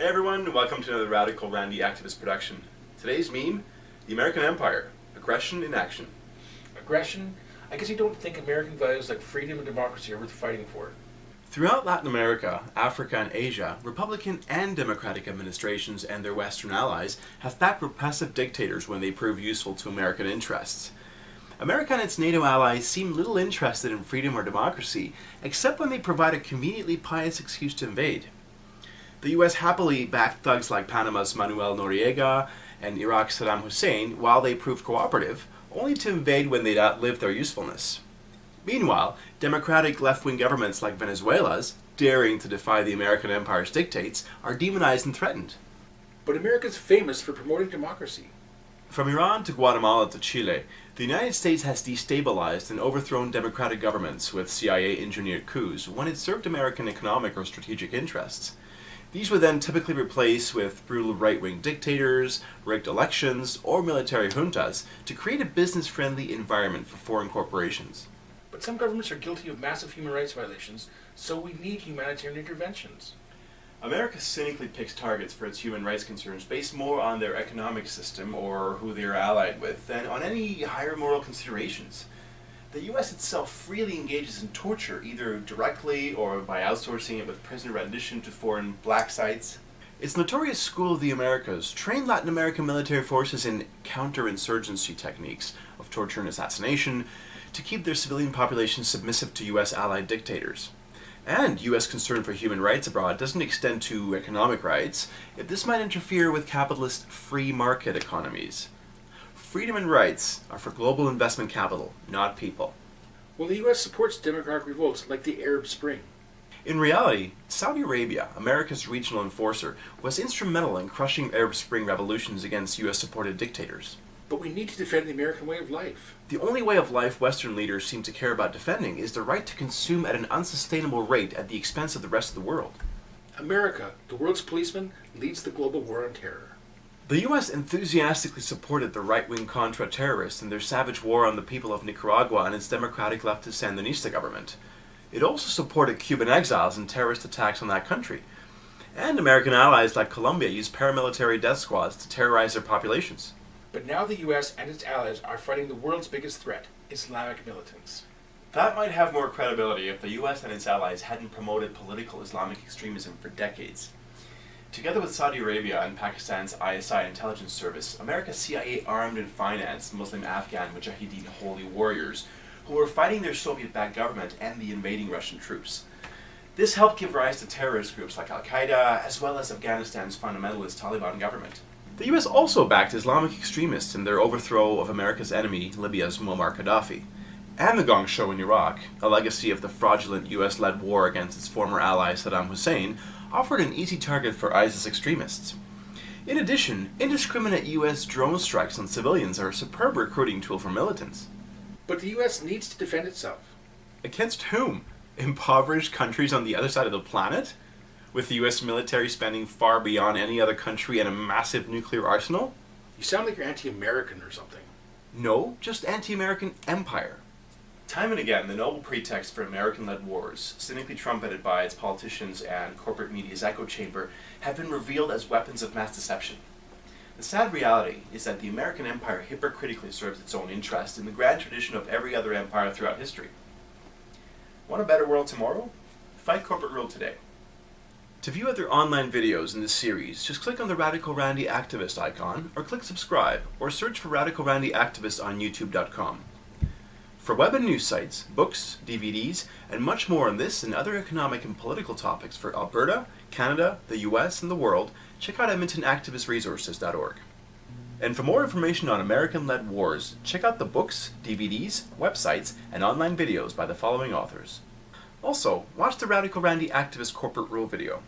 Hey everyone, welcome to another Radical Randy Activist production. Today's meme, the American Empire, Aggression in Action. Aggression? I guess you don't think American values like freedom and democracy are worth fighting for. Throughout Latin America, Africa, and Asia, Republican and Democratic administrations and their Western allies have backed repressive dictators when they prove useful to American interests. America and its NATO allies seem little interested in freedom or democracy, except when they provide a conveniently pious excuse to invade. The US happily backed thugs like Panama's Manuel Noriega and Iraq's Saddam Hussein while they proved cooperative, only to invade when they'd outlived their usefulness. Meanwhile, democratic left-wing governments like Venezuela's, daring to defy the American empire's dictates, are demonized and threatened. But America's famous for promoting democracy. From Iran to Guatemala to Chile, the United States has destabilized and overthrown democratic governments with CIA-engineered coups when it served American economic or strategic interests. These were then typically replaced with brutal right-wing dictators, rigged elections, or military juntas to create a business-friendly environment for foreign corporations. But some governments are guilty of massive human rights violations, so we need humanitarian interventions. America cynically picks targets for its human rights concerns based more on their economic system or who they are allied with than on any higher moral considerations. The US itself freely engages in torture, either directly or by outsourcing it with prisoner rendition to foreign black sites. Its notorious School of the Americas trained Latin American military forces in counterinsurgency techniques of torture and assassination to keep their civilian population submissive to US allied dictators. And US concern for human rights abroad doesn't extend to economic rights, if this might interfere with capitalist free market economies. Freedom and rights are for global investment capital, not people. Well, the US supports democratic revolts like the Arab Spring. In reality, Saudi Arabia, America's regional enforcer, was instrumental in crushing Arab Spring revolutions against US-supported dictators. But we need to defend the American way of life. The only way of life Western leaders seem to care about defending is the right to consume at an unsustainable rate at the expense of the rest of the world. America, the world's policeman, leads the global war on terror. The US enthusiastically supported the right-wing Contra terrorists in their savage war on the people of Nicaragua and its democratic leftist Sandinista government. It also supported Cuban exiles in terrorist attacks on that country. And American allies like Colombia used paramilitary death squads to terrorize their populations. But now the US and its allies are fighting the world's biggest threat, Islamic militants. That might have more credibility if the US and its allies hadn't promoted political Islamic extremism for decades. Together with Saudi Arabia and Pakistan's ISI intelligence service, America's CIA armed and financed Muslim Afghan Mujahideen holy warriors who were fighting their Soviet-backed government and the invading Russian troops. This helped give rise to terrorist groups like Al-Qaeda, as well as Afghanistan's fundamentalist Taliban government. The US also backed Islamic extremists in their overthrow of America's enemy, Libya's Muammar Gaddafi, and the Gong Show in Iraq, a legacy of the fraudulent US-led war against its former ally Saddam Hussein, offered an easy target for ISIS extremists. In addition, indiscriminate US drone strikes on civilians are a superb recruiting tool for militants. But the US needs to defend itself. Against whom? Impoverished countries on the other side of the planet? With the US military spending far beyond any other country and a massive nuclear arsenal? You sound like you're anti-American or something. No, just anti-American empire. Time and again, the noble pretext for American-led wars, cynically trumpeted by its politicians and corporate media's echo chamber, have been revealed as weapons of mass deception. The sad reality is that the American empire hypocritically serves its own interest in the grand tradition of every other empire throughout history. Want a better world tomorrow? Fight corporate rule today. To view other online videos in this series, just click on the Radical Randy Activist icon, or click subscribe, or search for Radical Randy Activist on YouTube.com. For web and news sites, books, DVDs, and much more on this and other economic and political topics for Alberta, Canada, the US, and the world, check out EdmontonActivistResources.org. And for more information on American-led wars, check out the books, DVDs, websites, and online videos by the following authors. Also, watch the Radical Randy Activist corporate rule video.